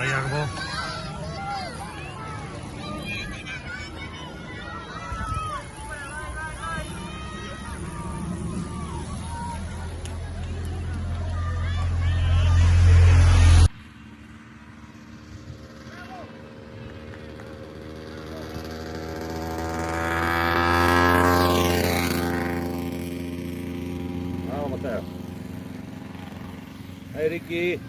Dai Jacopo. Bravo Matteo. Dai Ricky.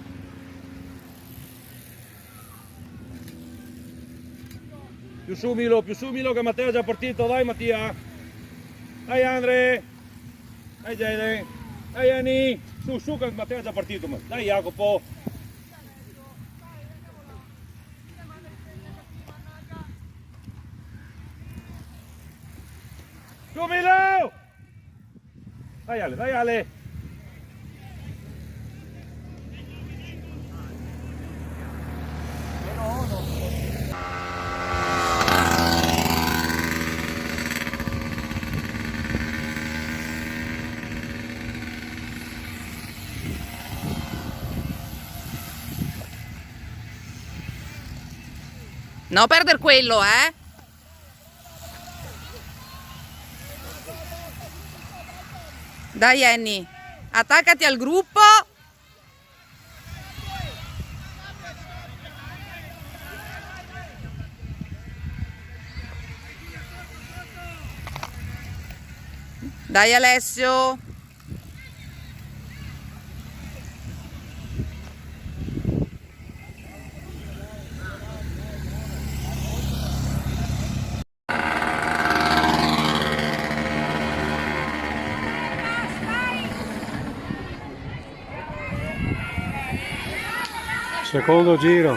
Più su Milo che Matteo è già partito, vai Mattia. Dai Andre. Dai Jaden. Dai Anni. Su che Matteo è già partito. Dai Jacopo. Su Milo. Dai Ale, dai Ale. No perder quello, eh? Dai Annie, attaccati al gruppo. Dai Alessio. Secondo giro.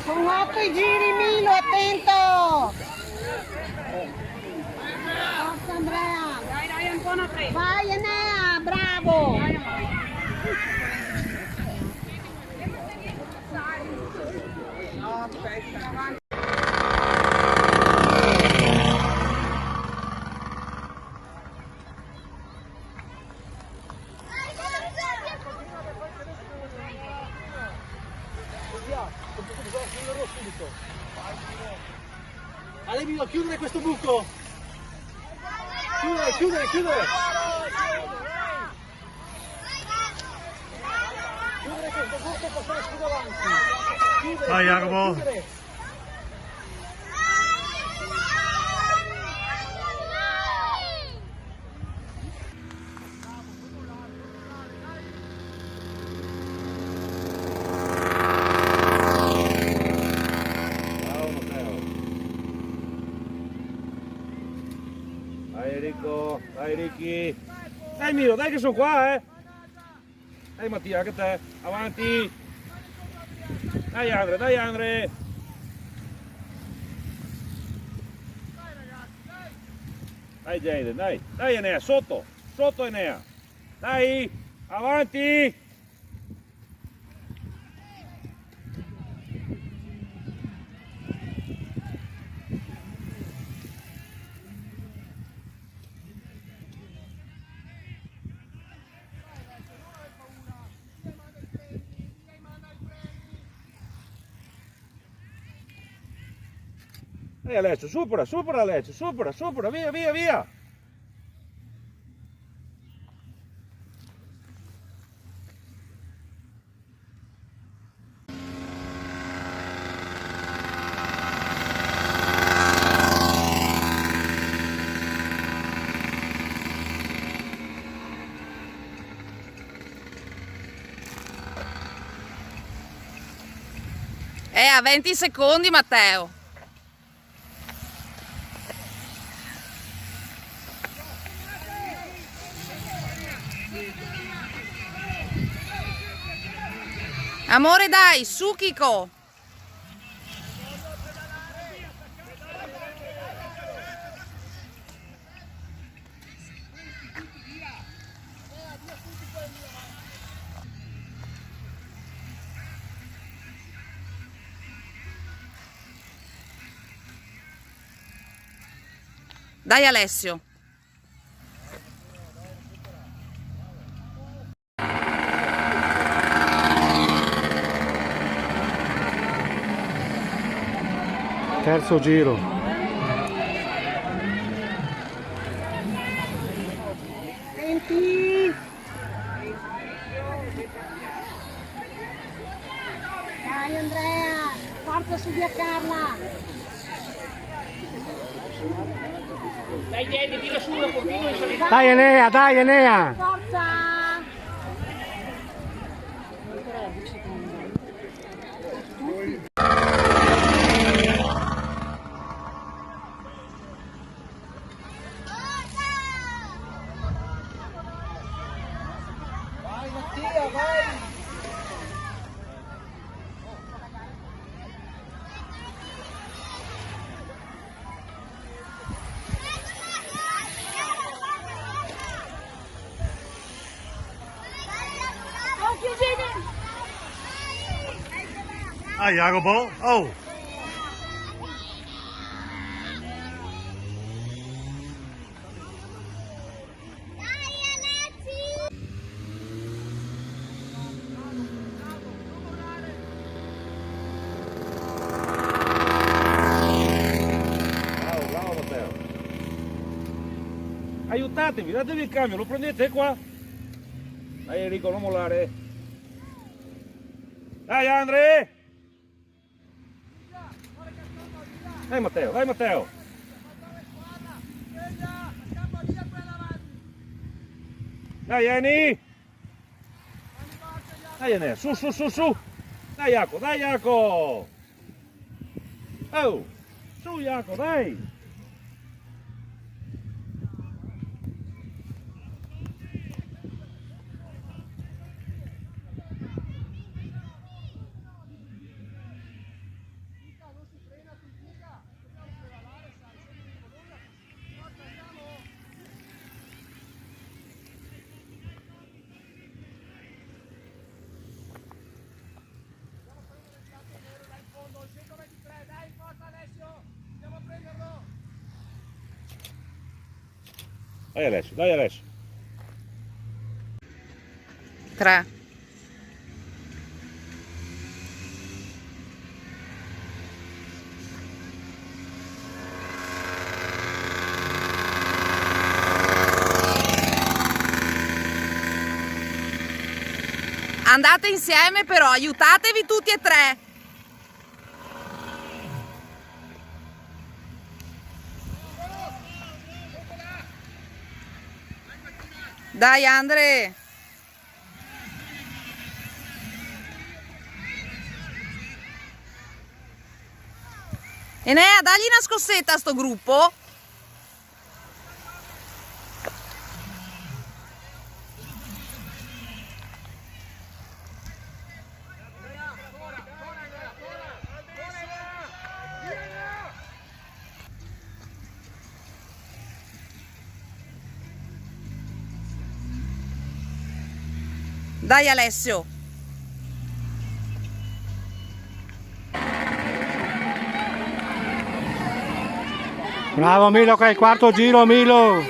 Con 8 giri Milo, attento! Forza Andrea! Dai, ancora 3. Vai Enea, bravo! Ale Milo, chiudere questo buco! Chiudere! Chiudere questo buco e passare più avanti! Dai Jacopo. Bravo Matteo. Dai Enrico, dai Ricky. Dai Milo, dai che sono qua, eh. Dai Mattia, anche te. Avanti. Dai Andre, dai Andre. Dai Jaden, dai. Dai Enea, sotto. Sotto Enea. Dai, avanti. Dai Alessio, supera Alessio, supera, via! A 20 secondi Matteo. Amore dai, su Chico. Dai Alessio. Terzo giro. Senti. Dai Andrea, forza su via Carla. Dai Eddie, tira su un pochino in salita. Dai Enea, dai Enea! Forza. Vai Mattia, vai! Ah Jacopo, oh! Bravo, bravo Matteo. Aiutatevi, datevi il cambio, lo prendete qua. Dai Enrico, non mollare. Dai Andre! Dai Matteo, dai Matteo! Dai Eni! Dai Enea, su, su, su, su! Dai Jaco, dai Jaco! Oh! Su Jaco, dai! Dai Alessio, dai Alessio! 3. Andate insieme però, aiutatevi tutti e tre. Dai Andre. Enea, dagli una scossetta a sto gruppo. Dai Alessio. Bravo Milo che è il quarto giro Milo!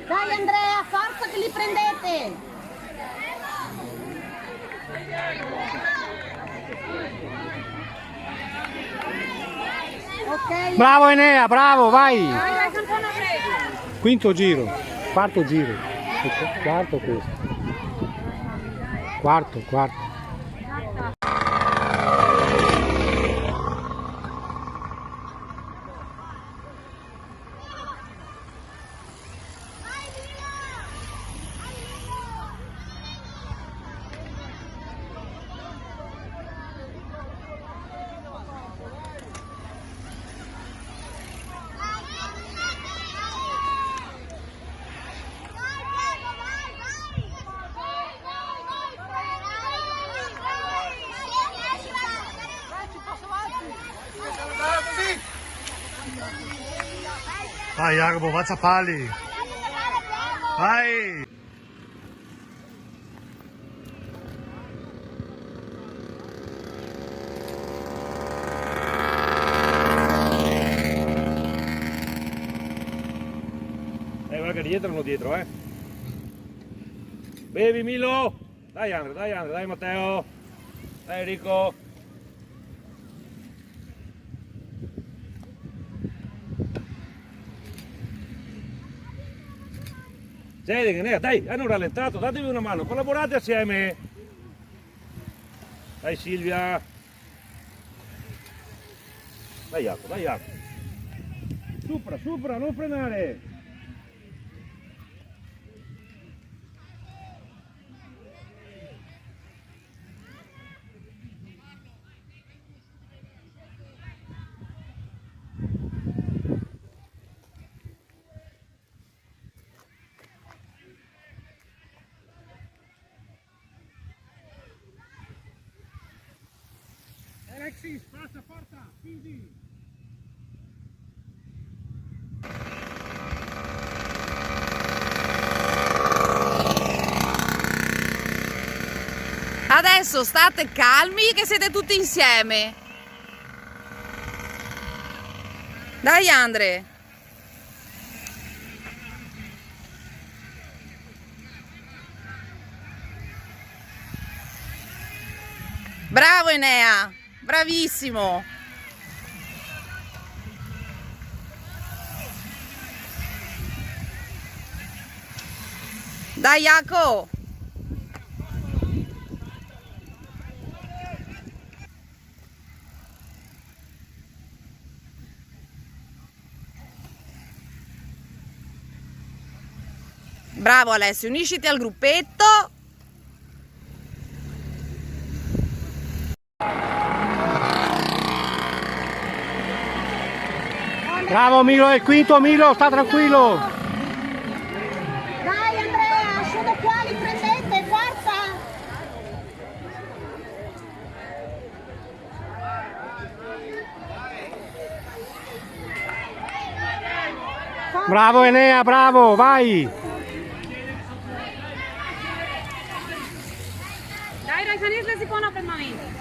Dai Andrea, forza che li prendete. Ok. Bravo Enea, bravo, vai! Dai, Cantona, prego. Quinto giro, quarto giro. Quarto questo. Quarto. Vai Jacopo, faccia pali! Vai! Guarda che dietro, non dietro, Bevi Milo. Dai Andre, dai Matteo. Dai Enrico. Dai, hanno rallentato, datevi una mano, collaborate assieme. Dai Silvia. Dai Jacopo. Supera, non frenare. Alexis, passa, porta, quindi. Adesso state calmi che siete tutti insieme. Dai Andre. Bravo Enea, bravissimo. Dai Jaco. Bravo Alessio, unisciti al gruppetto. Bravo Milo, è il quinto Milo, sta tranquillo. Dai Andrea, sono qua, li prendete, forza! Bravo Enea, bravo, vai. Dai, Rajanis, si può per momento.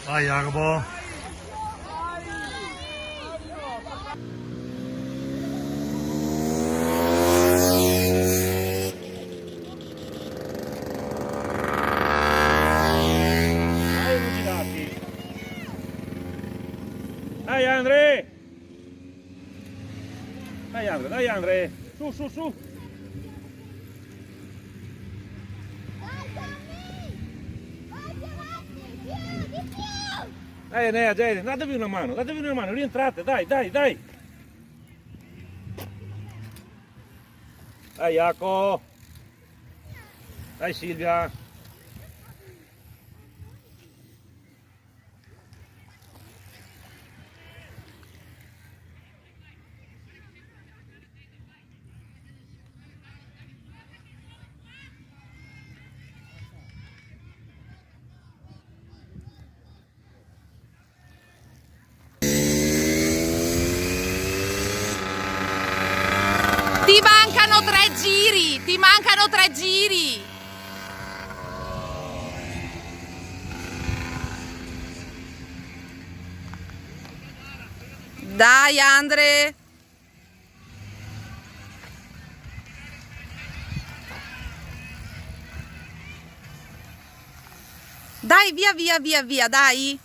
Vai Jacopo. Dai Ruginati. Dai Andre. Dai Andre. Su. Dai Enea, datevi una mano, rientrate, dai. Dai Jaco. Dai Silvia. Ti mancano 3 giri. Dai Andre. Dai, via, dai.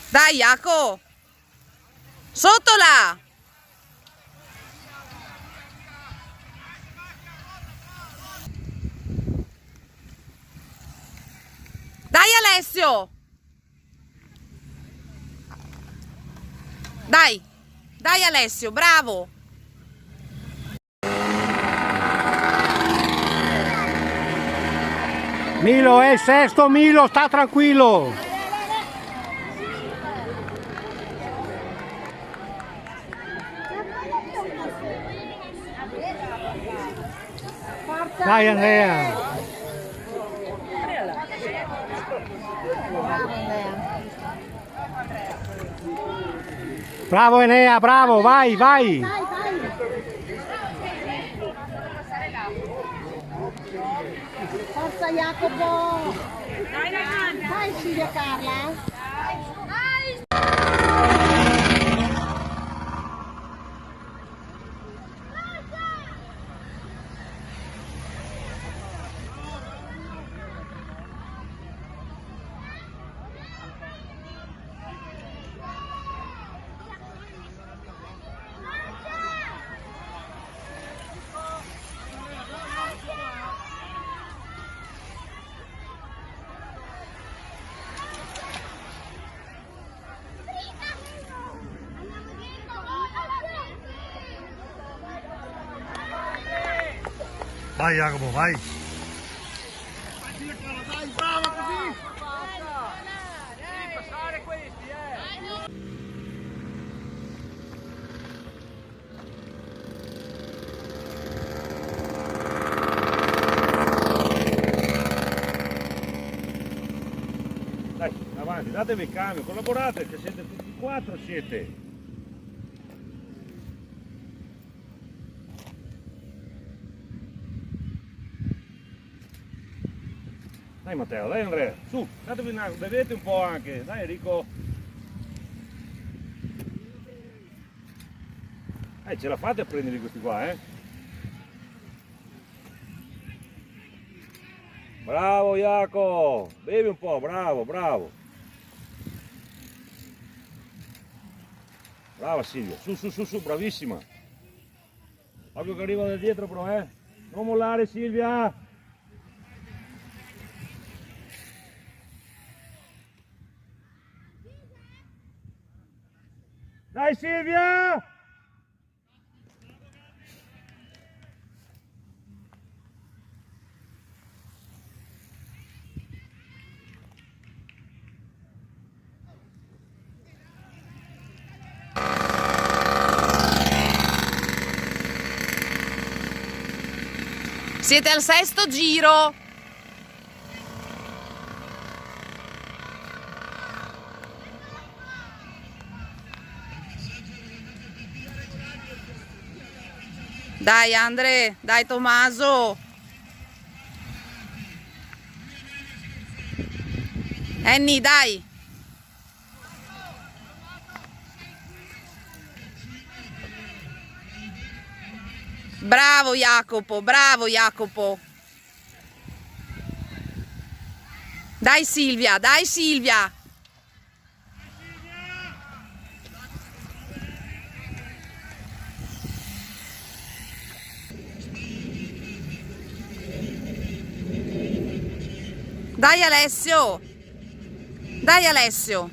Dai Jaco. Sotto là! Dai Alessio! Dai Alessio, bravo! Milo è il sesto, Milo, sta tranquillo. Dai Andrea. Bravo Enea, bravo, vai, vai. Forza Jacopo. Dai ragazzi. Dai Silvia Carla. Vai Jacopo, vai. Dai, avanti, datevi il cambio, collaborate, che siete tutti quattro, siete. Dai Matteo, dai Andrea, su, datevi una, bevete un po' anche, dai Enrico. Ce la fate a prenderli questi qua, eh? Bravo Jaco, bevi un po', bravo, bravo. Brava Silvia, su, su, su, su, bravissima. Occhio che arriva da dietro però, eh. Non mollare Silvia. Dai Silvia! Siete al sesto giro. Dai Andre, dai Tommaso. Annie, dai. Bravo Jacopo, bravo Jacopo. Dai Silvia, dai Silvia. Dai Alessio. Dai Alessio.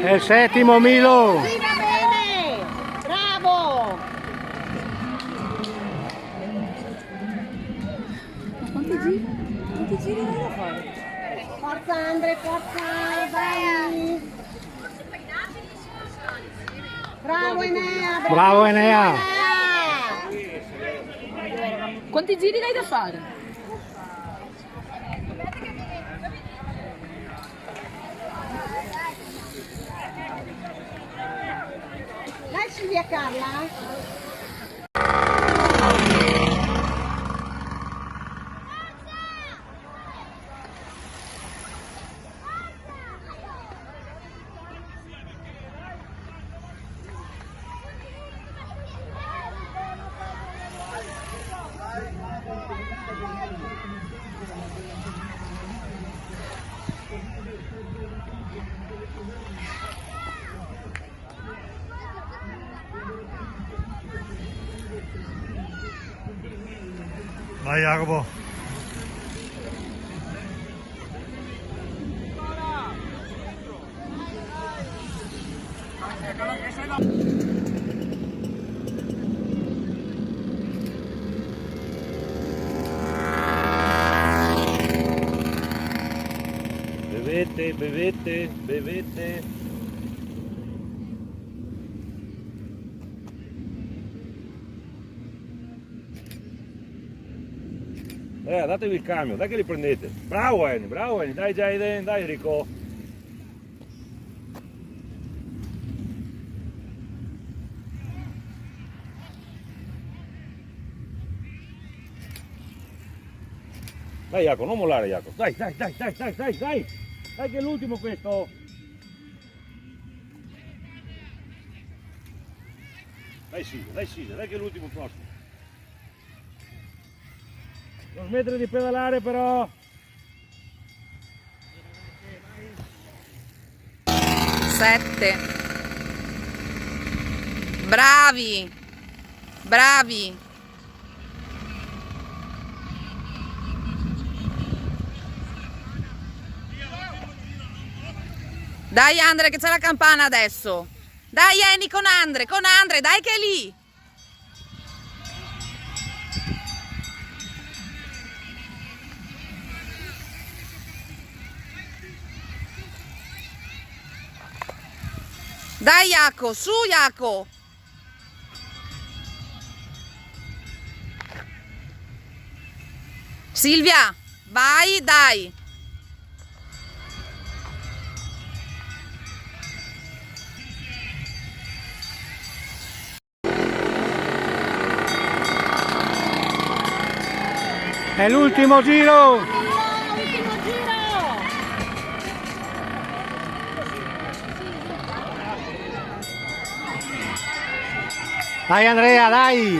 È il settimo Milo. Sì, va bene. Bravo. Quanti giri hai da fare? Forza Andre, forza. Vai. Bravo Enea. Bravo Enea. Quanti giri hai da fare? Dai Silvia Carla. Vai Jacopo. Bevete, bevete, bevete. Datevi il cambio, dai che li prendete. Bravo Eni, dai Jaden, dai Enrico. Dai Jacopo, non mollare Jacopo. Dai. Dai che è l'ultimo questo. Dai Silvia, dai che è l'ultimo prossimo. Non smettere di pedalare però. 7. Bravi. Bravi. Dai Andre che c'è la campana adesso. Dai Eni con Andre, dai che è lì. Dai Jaco, su Jaco. Silvia, vai, dai. È l'ultimo giro! Ultimo giro! Dai Andrea, dai!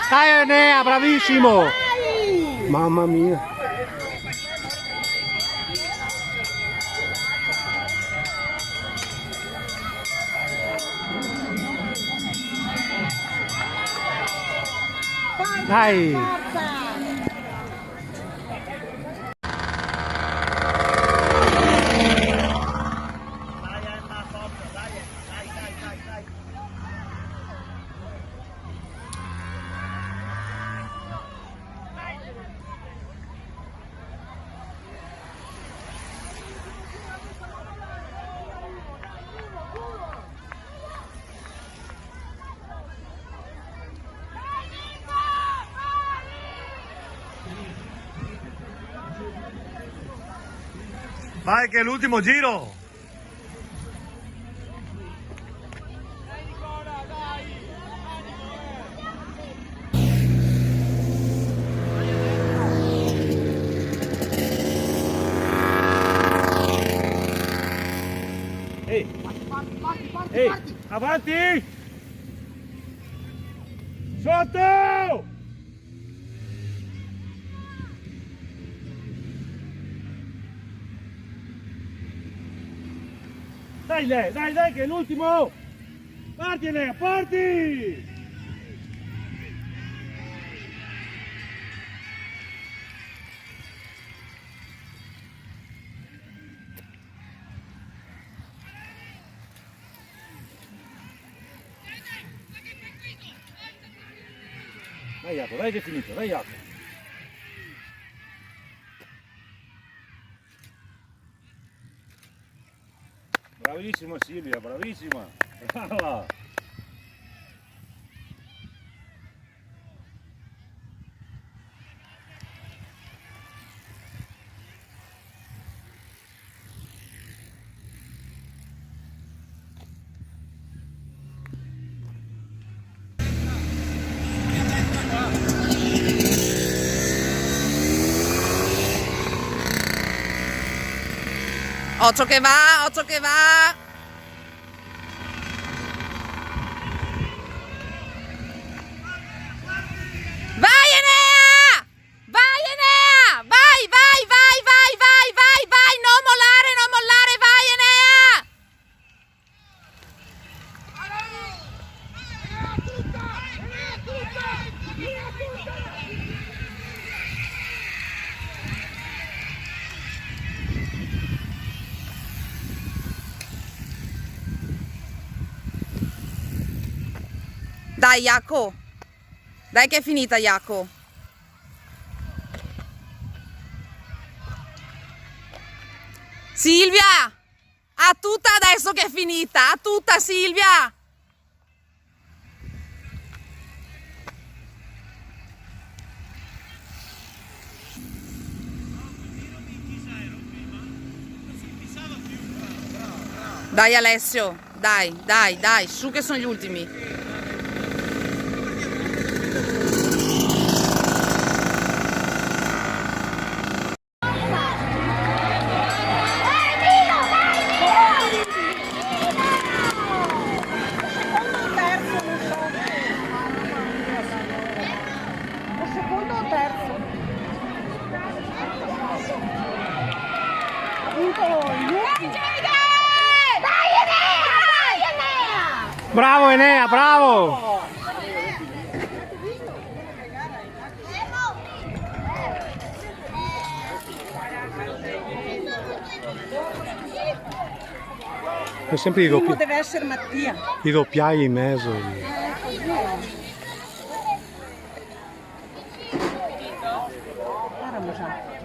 Dai Andrea, bravissimo! Vai! Mamma mia! Dai! Forza! Vai che è l'ultimo giro! Ehi, avanti! Sotto! Dai che è l'ultimo! Parti Enea, parti! Dai Jacopo, dai che è finito, dai Jacopo. Bravissima Silvia, bravissima. Brava. Occhio che va, occhio che va. Vai Enea! Vai Enea! Vai, vai, vai, vai, vai, vai, vai! Non mollare, vai Enea! Dai Jaco, dai che è finita Jaco. Silvia, a tutta adesso che è finita, a tutta Silvia. Dai Alessio, dai, dai, dai, su che sono gli ultimi. Secondo o terzo? Vinto lui. Dai Enea! Dai Enea! Bravo Enea, bravo! È sempre Primo deve essere Mattia. i doppiai in mezzo. Guarda, già.